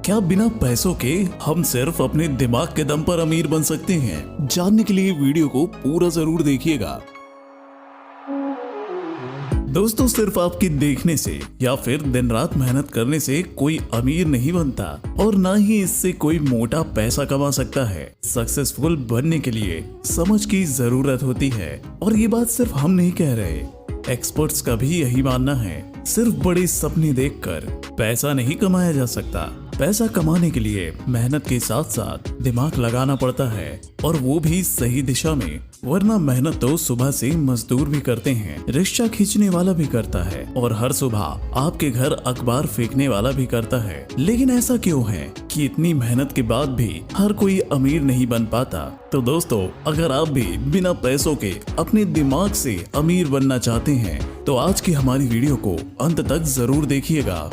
क्या बिना पैसों के हम सिर्फ अपने दिमाग के दम पर अमीर बन सकते हैं? जानने के लिए वीडियो को पूरा जरूर देखिएगा। दोस्तों, सिर्फ आपकी देखने से या फिर दिन रात मेहनत करने से कोई अमीर नहीं बनता और ना ही इससे कोई मोटा पैसा कमा सकता है। सक्सेसफुल बनने के लिए समझ की जरूरत होती है और ये बात सिर्फ हम नहीं कह रहे, एक्सपर्ट्स का भी यही मानना है। सिर्फ बड़े सपने देखकर पैसा नहीं कमाया जा सकता। पैसा कमाने के लिए मेहनत के साथ साथ दिमाग लगाना पड़ता है और वो भी सही दिशा में, वरना मेहनत तो सुबह से मजदूर भी करते हैं, रिक्शा खींचने वाला भी करता है और हर सुबह आपके घर अखबार फेंकने वाला भी करता है। लेकिन ऐसा क्यों है कि इतनी मेहनत के बाद भी हर कोई अमीर नहीं बन पाता? तो दोस्तों, अगर आप भी बिना पैसों के अपने दिमाग से अमीर बनना चाहते हैं तो आज की हमारी वीडियो को अंत तक जरूर देखिएगा।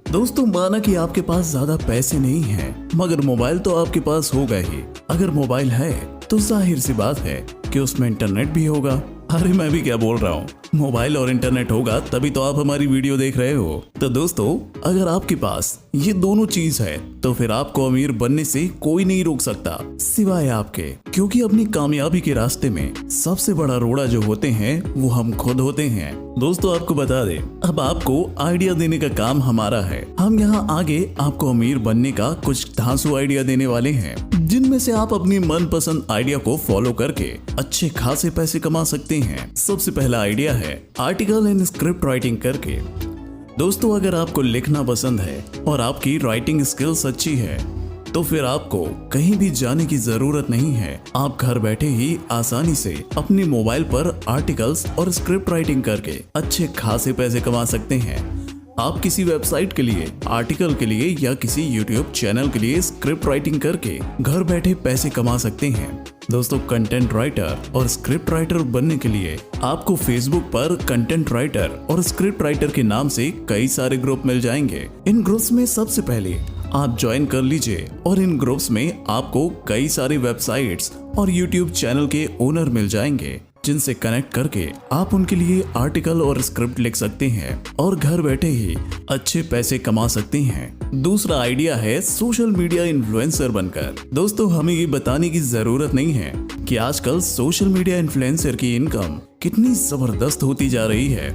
दोस्तों, माना कि आपके पास ज्यादा पैसे नहीं हैं, मगर मोबाइल तो आपके पास होगा ही। अगर मोबाइल है तो जाहिर सी बात है कि उसमें इंटरनेट भी होगा। अरे मैं भी क्या बोल रहा हूँ, मोबाइल और इंटरनेट होगा तभी तो आप हमारी वीडियो देख रहे हो। तो दोस्तों, अगर आपके पास ये दोनों चीज है तो फिर आपको अमीर बनने से कोई नहीं रोक सकता सिवाय आपके, क्योंकि अपनी कामयाबी के रास्ते में सबसे बड़ा रोड़ा जो होते हैं वो हम खुद होते हैं। दोस्तों, आपको बता दें, अब आपको आइडिया देने का काम हमारा है। हम यहाँ आगे आपको अमीर बनने का कुछ धांसू आइडिया देने वाले हैं, जिनमें से आप अपनी मनपसंद आइडिया को फॉलो करके अच्छे खासे पैसे कमा सकते हैं। सबसे पहला आइडिया है आर्टिकल एंड स्क्रिप्ट राइटिंग करके। दोस्तों, अगर आपको लिखना पसंद है और आपकी राइटिंग स्किल्स अच्छी है तो फिर आपको कहीं भी जाने की जरूरत नहीं है। आप घर बैठे ही आसानी से अपने मोबाइल पर आर्टिकल्स और स्क्रिप्ट राइटिंग करके अच्छे खासे पैसे कमा सकते हैं। आप किसी वेबसाइट के लिए, आर्टिकल के लिए या किसी यूट्यूब चैनल के लिए स्क्रिप्ट राइटिंग करके घर बैठे पैसे कमा सकते हैं। दोस्तों, कंटेंट राइटर और स्क्रिप्ट राइटर बनने के लिए आपको फेसबुक पर कंटेंट राइटर और स्क्रिप्ट राइटर के नाम से कई सारे ग्रुप मिल जाएंगे। इन ग्रुप्स में सबसे पहले आप ज्वाइन कर लीजिए और इन ग्रुप्स में आपको कई सारी वेबसाइट्स और यूट्यूब चैनल के ओनर मिल जाएंगे, जिनसे कनेक्ट करके आप उनके लिए आर्टिकल और स्क्रिप्ट लिख सकते हैं और घर बैठे ही अच्छे पैसे कमा सकते हैं। दूसरा आइडिया है सोशल मीडिया इन्फ्लुएंसर बनकर। दोस्तों, हमें ये बताने की जरूरत नहीं है कि आजकल सोशल मीडिया इन्फ्लुएंसर की इनकम कितनी जबरदस्त होती जा रही है।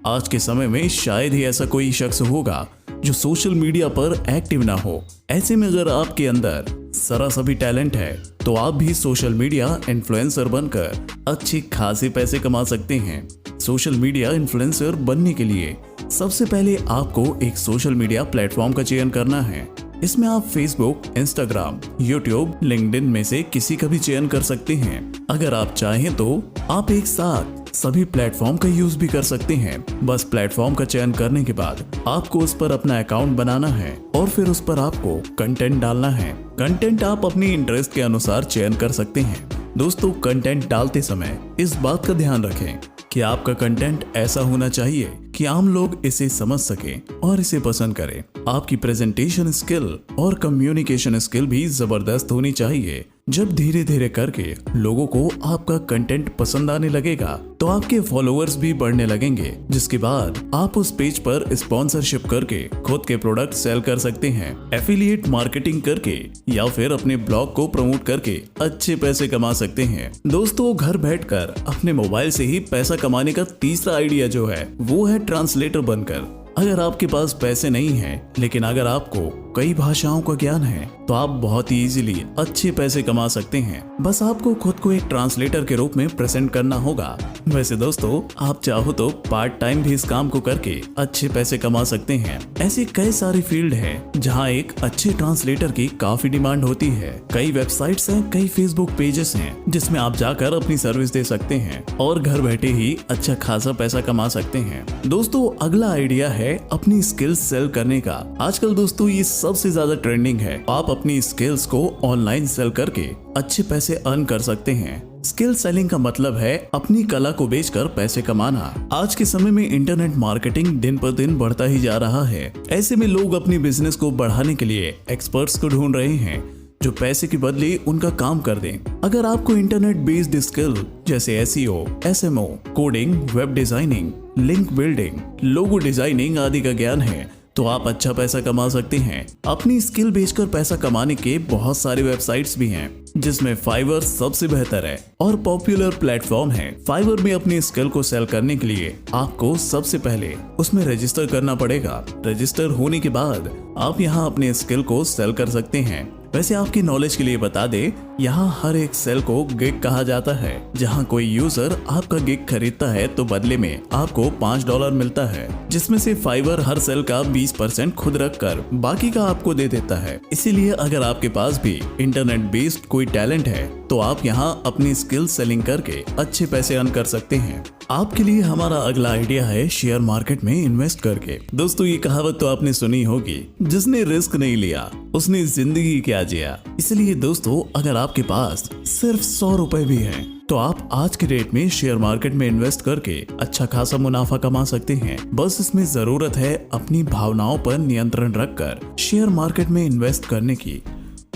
आज के समय में शायद ही ऐसा कोई शख्स होगा जो सोशल मीडिया पर एक्टिव ना हो। ऐसे में अगर आपके अंदर जरा सा भी टैलेंट है तो आप भी सोशल मीडिया इन्फ्लुएंसर बनकर अच्छे खासे पैसे कमा सकते हैं। सोशल मीडिया इन्फ्लुएंसर बनने के लिए सबसे पहले आपको एक सोशल मीडिया प्लेटफॉर्म का चयन करना है। इसमें आप फेसबुक, इंस्टाग्राम, यूट्यूब, लिंक्डइन में से किसी का भी चयन कर सकते हैं। अगर आप चाहें तो आप एक साथ सभी प्लेटफॉर्म का यूज भी कर सकते हैं। बस प्लेटफॉर्म का चयन करने के बाद आपको उस पर अपना अकाउंट बनाना है और फिर उस पर आपको कंटेंट डालना है। कंटेंट आप अपनी इंटरेस्ट के अनुसार चयन कर सकते हैं। दोस्तों, कंटेंट डालते समय इस बात का ध्यान रखें कि आपका कंटेंट ऐसा होना चाहिए कि आम लोग इसे समझ सकें और इसे पसंद करें। आपकी प्रेजेंटेशन स्किल और कम्युनिकेशन स्किल भी जबरदस्त होनी चाहिए। जब धीरे धीरे करके लोगों को आपका कंटेंट पसंद आने लगेगा तो आपके फॉलोअर्स भी बढ़ने लगेंगे, जिसके बाद आप उस पेज पर स्पॉन्सरशिप करके खुद के प्रोडक्ट सेल कर सकते हैं। एफिलिएट मार्केटिंग करके या फिर अपने ब्लॉग को प्रमोट करके अच्छे पैसे कमा सकते हैं। दोस्तों, घर बैठकर अपने मोबाइल से ही पैसा कमाने का तीसरा आइडिया जो है वो है ट्रांसलेटर बनकर। अगर आपके पास पैसे नहीं हैं, लेकिन अगर आपको कई भाषाओं का ज्ञान है तो आप बहुत ही इजीली अच्छे पैसे कमा सकते हैं। बस आपको खुद को एक ट्रांसलेटर के रूप में प्रेजेंट करना होगा। वैसे दोस्तों, आप चाहो तो पार्ट टाइम भी इस काम को करके अच्छे पैसे कमा सकते हैं। ऐसी कई सारी फील्ड है जहाँ एक अच्छे ट्रांसलेटर की काफी डिमांड होती है। कई वेबसाइट्स हैं, कई फेसबुक पेजेस हैं जिसमें आप जाकर अपनी सर्विस दे सकते हैं और घर बैठे ही अच्छा खासा पैसा कमा सकते हैं। दोस्तों, अगला आइडिया है अपनी स्किल्स सेल करने का। आजकल दोस्तों ये सबसे ज्यादा ट्रेंडिंग है। आप अपनी स्किल्स को ऑनलाइन सेल करके अच्छे पैसे अर्न कर सकते हैं। स्किल सेलिंग का मतलब है अपनी कला को बेचकर पैसे कमाना। आज के समय में इंटरनेट मार्केटिंग दिन पर दिन बढ़ता ही जा रहा है। ऐसे में लोग अपनी बिजनेस को बढ़ाने के लिए एक्सपर्ट्स को ढूंढ रहे हैं जो पैसे के बदले उनका काम कर दें। अगर आपको इंटरनेट बेस्ड स्किल जैसे SEO, SMO, coding, web designing, link building, logo designing आदि का ज्ञान है तो आप अच्छा पैसा कमा सकते हैं। अपनी स्किल बेचकर पैसा कमाने के बहुत सारे वेबसाइट्स भी हैं, जिसमें फाइवर सबसे बेहतर है और पॉपुलर प्लेटफॉर्म है। फाइवर में अपनी स्किल को सेल करने के लिए आपको सबसे पहले उसमें रजिस्टर करना पड़ेगा। रजिस्टर होने के बाद आप यहाँ अपने स्किल को सेल कर सकते हैं। वैसे आपकी नॉलेज के लिए बता दे, यहाँ हर एक सेल को गिग कहा जाता है। जहाँ कोई यूजर आपका गिग खरीदता है तो बदले में आपको $5 मिलता है, जिसमें से फाइवर हर सेल का 20% खुद रखकर बाकी का आपको दे देता है। इसीलिए अगर आपके पास भी इंटरनेट बेस्ड कोई टैलेंट है तो आप यहाँ अपनी स्किल सेलिंग करके अच्छे पैसे अर्न कर सकते हैं। आपके लिए हमारा अगला आइडिया है शेयर मार्केट में इन्वेस्ट करके। दोस्तों, ये कहावत तो आपने सुनी होगी, जिसने रिस्क नहीं लिया उसने जिंदगी क्या जिया। इसलिए दोस्तों, अगर आपके पास सिर्फ 100 रुपए भी हैं तो आप आज के डेट में शेयर मार्केट में इन्वेस्ट करके अच्छा खासा मुनाफा कमा सकते हैं। बस इसमें जरूरत है अपनी भावनाओं पर नियंत्रण रखकर शेयर मार्केट में इन्वेस्ट करने की।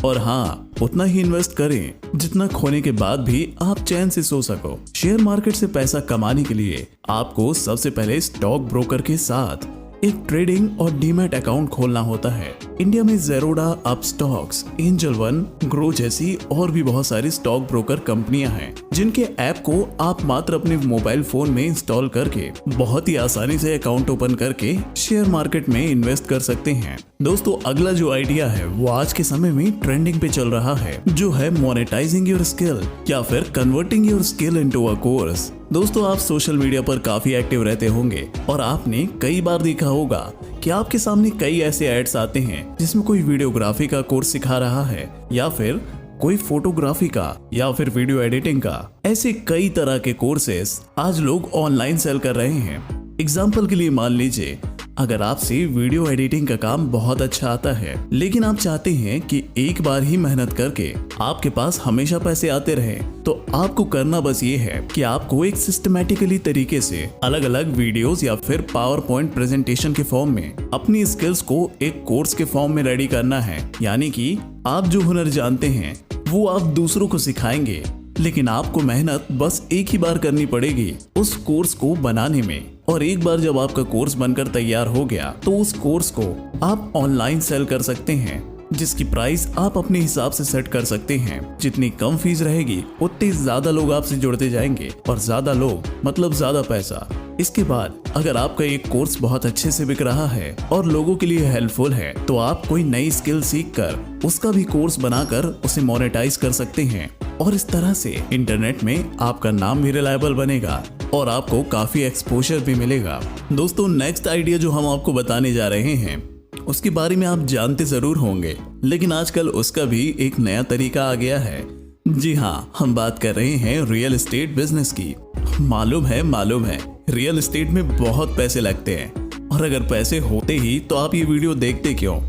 और हाँ, उतना ही इन्वेस्ट करें जितना खोने के बाद भी आप चैन से सो सको। शेयर मार्केट से पैसा कमाने के लिए आपको सबसे पहले स्टॉक ब्रोकर के साथ एक ट्रेडिंग और डीमैट अकाउंट खोलना होता है। इंडिया में ज़ेरोडा, अपस्टॉक्स, एंजल वन, ग्रो जैसी और भी बहुत सारी स्टॉक ब्रोकर कंपनियां हैं, जिनके ऐप को आप मात्र अपने मोबाइल फोन में इंस्टॉल करके बहुत ही आसानी से अकाउंट ओपन करके शेयर मार्केट में इन्वेस्ट कर सकते हैं। दोस्तों, अगला जो आइडिया है वो आज के समय में ट्रेंडिंग पे चल रहा है, जो है मोनेटाइजिंग योर स्किल या फिर converting your skill into a course. दोस्तों, आप सोशल मीडिया पर काफी एक्टिव रहते होंगे और आपने कई बार देखा होगा कि आपके सामने कई ऐसे एड्स आते हैं जिसमें कोई वीडियोग्राफी का कोर्स सिखा रहा है या फिर कोई फोटोग्राफी का या फिर वीडियो एडिटिंग का। ऐसे कई तरह के कोर्सेस आज लोग ऑनलाइन सेल कर रहे हैं। एग्जाम्पल के लिए मान लीजिए, अगर आपसे वीडियो एडिटिंग का काम बहुत अच्छा आता है, लेकिन आप चाहते हैं कि एक बार ही मेहनत करके आपके पास हमेशा पैसे आते रहे, तो आपको करना बस ये है कि आपको एक सिस्टमैटिकली तरीके से अलग अलग वीडियोस या फिर पावर पॉइंट प्रेजेंटेशन के फॉर्म में अपनी स्किल्स को एक कोर्स के फॉर्म में रेडी करना है। यानी कि आप जो हुनर जानते हैं वो आप दूसरों को सिखाएंगे, लेकिन आपको मेहनत बस एक ही बार करनी पड़ेगी उस कोर्स को बनाने में। और एक बार जब आपका कोर्स बनकर तैयार हो गया तो उस कोर्स को आप ऑनलाइन सेल कर सकते हैं, जिसकी प्राइस आप अपने हिसाब से सेट कर सकते हैं। जितनी कम फीस रहेगी उतने ज्यादा लोग आपसे जुड़ते जाएंगे और ज्यादा लोग मतलब ज्यादा पैसा। इसके बाद अगर आपका एक कोर्स बहुत अच्छे से बिक रहा है और लोगों के लिए हेल्पफुल है, तो आप कोई नई स्किल सीख कर उसका भी कोर्स बनाकर उसे मोनेटाइज कर सकते हैं। और इस तरह से इंटरनेट में आपका नाम भी रिलायबल बनेगा और आपको काफी एक्सपोजर भी मिलेगा। दोस्तों, नेक्स्ट आइडिया जो हम आपको बताने जा रहे हैं उसके बारे में आप जानते जरूर होंगे, लेकिन आजकल उसका भी एक नया तरीका आ गया है। जी हाँ, हम बात कर रहे हैं रियल एस्टेट बिजनेस की। मालूम है रियल एस्टेट में बहुत पैसे लगते हैं, और अगर पैसे होते ही तो आप ये वीडियो देखते क्यों।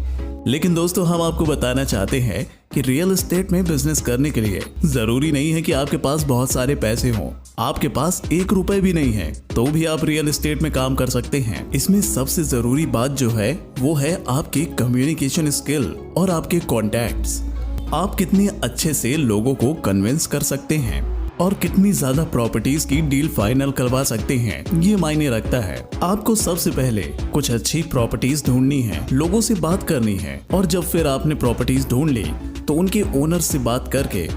लेकिन दोस्तों, हम आपको बताना चाहते हैं कि रियल एस्टेट में बिजनेस करने के लिए जरूरी नहीं है कि आपके पास बहुत सारे पैसे हों। आपके पास 1 रुपए भी नहीं है तो भी आप रियल एस्टेट में काम कर सकते हैं। इसमें सबसे जरूरी बात जो है वो है आपकी कम्युनिकेशन स्किल और आपके कॉन्टैक्ट्स। आप कितने अच्छे से लोगों को कन्विंस कर सकते हैं और कितनी ज्यादा प्रॉपर्टीज की डील फाइनल करवा सकते हैं, ये मायने रखता है। आपको सबसे पहले कुछ अच्छी प्रॉपर्टीज ढूंढनी है, लोगों से बात करनी है, और जब फिर आपने प्रॉपर्टीज ढूंढ ली तो उनके ओनर से बात करके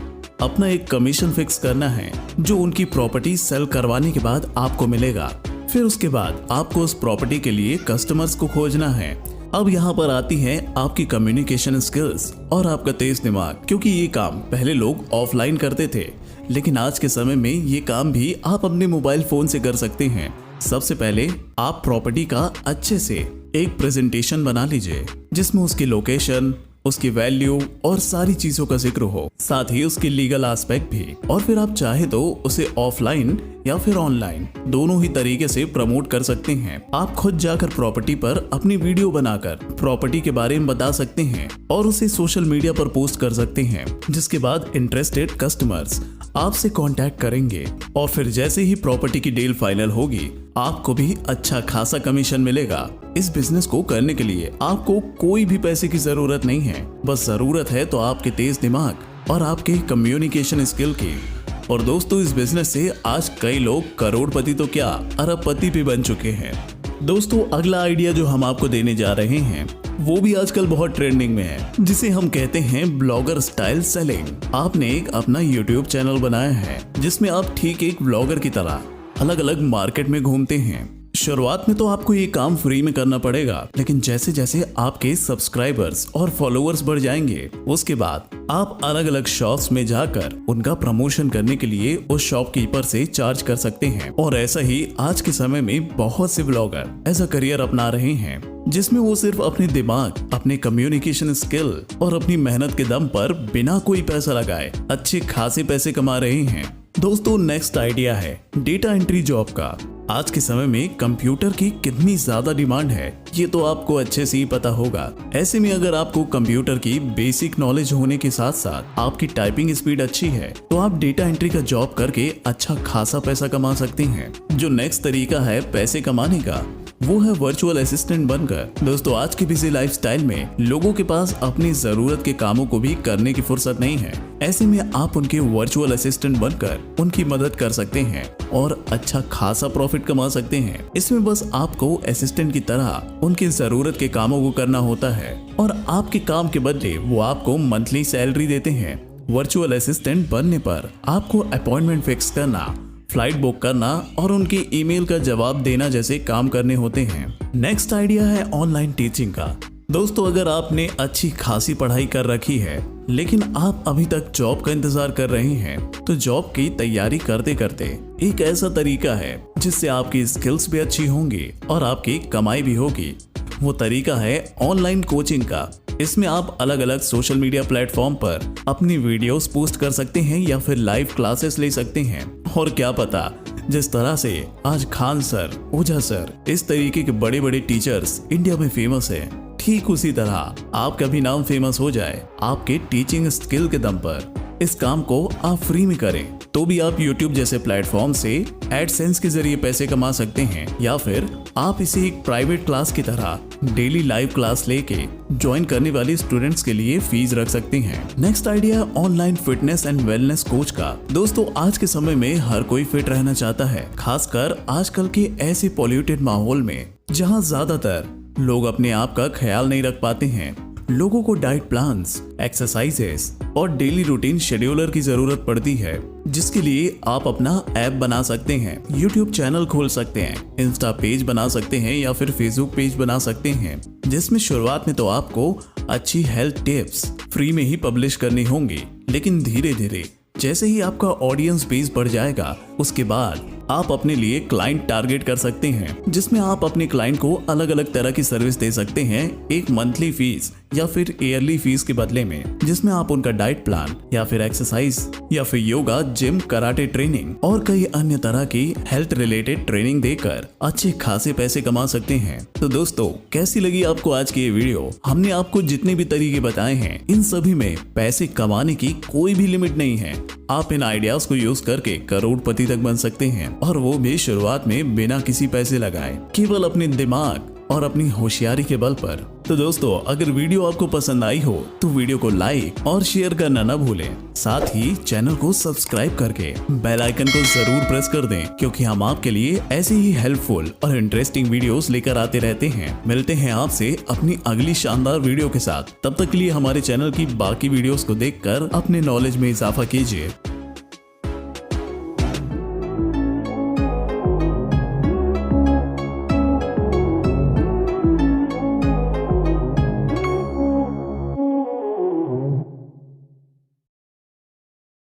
अपना एक कमीशन फिक्स करना है, जो उनकी प्रॉपर्टी सेल करवाने के बाद आपको मिलेगा। फिर उसके बाद आपको उस प्रॉपर्टी के लिए कस्टमर्स को खोजना है। अब यहाँ पर आती है आपकी कम्युनिकेशन स्किल्स और आपका तेज दिमाग, क्योंकि ये काम पहले लोग ऑफलाइन करते थे, लेकिन आज के समय में ये काम भी आप अपने मोबाइल फोन से कर सकते हैं। सबसे पहले आप प्रॉपर्टी का अच्छे से एक प्रेजेंटेशन बना लीजिए, जिसमें उसकी लोकेशन, उसकी वैल्यू और सारी चीजों का जिक्र हो, साथ ही उसके लीगल एस्पेक्ट भी। और फिर आप चाहे तो उसे ऑफलाइन या फिर ऑनलाइन दोनों ही तरीके से प्रमोट कर सकते हैं। आप खुद जाकर प्रॉपर्टी पर अपनी वीडियो बनाकर प्रॉपर्टी के बारे में बता सकते हैं और उसे सोशल मीडिया पर पोस्ट कर सकते हैं, जिसके बाद इंटरेस्टेड कस्टमर्स आपसे कांटेक्ट करेंगे और फिर जैसे ही प्रॉपर्टी की डील फाइनल होगी आपको भी अच्छा खासा कमीशन मिलेगा। इस बिजनेस को करने के लिए आपको कोई भी पैसे की जरूरत नहीं है, बस जरूरत है तो आपके तेज दिमाग और आपके कम्युनिकेशन स्किल की। और दोस्तों, इस बिजनेस से आज कई लोग करोड़पति तो क्या अरबपति भी बन चुके हैं। दोस्तों अगला आइडिया जो हम आपको देने जा रहे हैं वो भी आजकल बहुत ट्रेंडिंग में है, जिसे हम कहते हैं ब्लॉगर स्टाइल सेलिंग। आपने एक अपना यूट्यूब चैनल बनाया है जिसमें आप ठीक एक ब्लॉगर की तरह अलग अलग मार्केट में घूमते हैं। शुरुआत में तो आपको ये काम फ्री में करना पड़ेगा, लेकिन जैसे जैसे आपके सब्सक्राइबर्स और फॉलोअर्स बढ़ जाएंगे उसके बाद आप अलग अलग शॉप्स में जाकर उनका प्रमोशन करने के लिए उस शॉपकीपर से चार्ज कर सकते हैं। और ऐसा ही आज के समय में बहुत से ब्लॉगर ऐसा करियर अपना रहे हैं जिसमें वो सिर्फ अपने दिमाग, अपने कम्युनिकेशन स्किल और अपनी मेहनत के दम पर बिना कोई पैसा लगाए अच्छे खासे पैसे कमा रहे हैं। दोस्तों नेक्स्ट आइडिया है डेटा एंट्री जॉब का। आज के समय में कंप्यूटर की कितनी ज्यादा डिमांड है ये तो आपको अच्छे से ही पता होगा। ऐसे में अगर आपको कंप्यूटर की बेसिक नॉलेज होने के साथ साथ आपकी टाइपिंग स्पीड अच्छी है तो आप डेटा एंट्री का जॉब करके अच्छा खासा पैसा कमा सकते हैं। जो नेक्स्ट तरीका है पैसे कमाने का वो है वर्चुअल असिस्टेंट बनकर। दोस्तों आज के बिजी लाइफस्टाइल में लोगों के पास अपनी जरूरत के कामों को भी करने की फुर्सत नहीं है। ऐसे में आप उनके वर्चुअल असिस्टेंट बनकर उनकी मदद कर सकते हैं और अच्छा खासा प्रॉफिट कमा सकते हैं। इसमें बस आपको असिस्टेंट की तरह उनकी जरूरत के कामों को करना होता है और आपके काम के बदले वो आपको मंथली सैलरी देते हैं। वर्चुअल असिस्टेंट बनने पर आपको अपॉइंटमेंट फिक्स करना, फ्लाइट बुक करना और उनके ईमेल का जवाब देना जैसे काम करने होते हैं। नेक्स्ट आइडिया है ऑनलाइन टीचिंग का। दोस्तों अगर आपने अच्छी खासी पढ़ाई कर रखी है लेकिन आप अभी तक जॉब का इंतजार कर रहे हैं तो जॉब की तैयारी करते करते एक ऐसा तरीका है जिससे आपकी स्किल्स भी अच्छी होंगी और आपकी कमाई भी होगी। वो तरीका है ऑनलाइन कोचिंग का। इसमें आप अलग अलग सोशल मीडिया प्लेटफॉर्म पर अपनी वीडियोस पोस्ट कर सकते हैं या फिर लाइव क्लासेस ले सकते हैं। और क्या पता जिस तरह से आज खान सर, ओझा सर, इस तरीके के बड़े बड़े टीचर्स इंडिया में फेमस है, ठीक उसी तरह आपका भी नाम फेमस हो जाए आपके टीचिंग स्किल के दम पर। इस काम को आप फ्री में करें तो भी आप YouTube जैसे प्लेटफॉर्म से एडसेंस के जरिए पैसे कमा सकते हैं या फिर आप इसे एक प्राइवेट क्लास की तरह डेली लाइव क्लास लेके ज्वाइन करने वाले स्टूडेंट्स के लिए फीस रख सकते हैं। Next idea online fitness and wellness coach का। दोस्तों आज के समय में हर कोई फिट रहना चाहता है, खासकर आजकल के ऐसे पॉल्यूटेड माहौल में जहाँ ज्यादातर लोग अपने आप का ख्याल नहीं रख पाते हैं। लोगों को डाइट प्लान्स, एक्सरसाइजेस और डेली रूटीन शेड्यूलर की जरूरत पड़ती है, जिसके लिए आप अपना ऐप बना सकते हैं, यूट्यूब चैनल खोल सकते हैं, इंस्टा पेज बना सकते हैं या फिर फेसबुक पेज बना सकते हैं, जिसमें शुरुआत में तो आपको अच्छी हेल्थ टिप्स फ्री में ही पब्लिश करनी होंगी, लेकिन धीरे धीरे जैसे ही आपका ऑडियंस बेस बढ़ जाएगा उसके बाद आप अपने लिए क्लाइंट टारगेट कर सकते हैं, जिसमें आप अपने क्लाइंट को अलग अलग तरह की सर्विस दे सकते हैं एक मंथली फीस या फिर ईयरली फीस के बदले में, जिसमें आप उनका डाइट प्लान या फिर एक्सरसाइज या फिर योगा, जिम, कराटे ट्रेनिंग और कई अन्य तरह की हेल्थ रिलेटेड ट्रेनिंग देकर अच्छे खासे पैसे कमा सकते हैं। तो दोस्तों कैसी लगी आपको आज की ये वीडियो? हमने आपको जितने भी तरीके बताए हैं इन सभी में पैसे कमाने की कोई भी लिमिट नहीं है। आप इन आइडियाज को यूज करके करोड़पति तक बन सकते हैं और वो भी शुरुआत में बिना किसी पैसे लगाए, केवल अपने दिमाग और अपनी होशियारी के बल पर। तो दोस्तों अगर वीडियो आपको पसंद आई हो तो वीडियो को लाइक और शेयर करना न भूलें। साथ ही चैनल को सब्सक्राइब करके बेल आइकन को जरूर प्रेस कर दें, क्योंकि हम आपके लिए ऐसे ही हेल्पफुल और इंटरेस्टिंग वीडियोस लेकर आते रहते हैं। मिलते हैं आपसे अपनी अगली शानदार वीडियो के साथ। तब तक के लिए हमारे चैनल की बाकी वीडियोस को देखकर अपने नॉलेज में इजाफा कीजिए।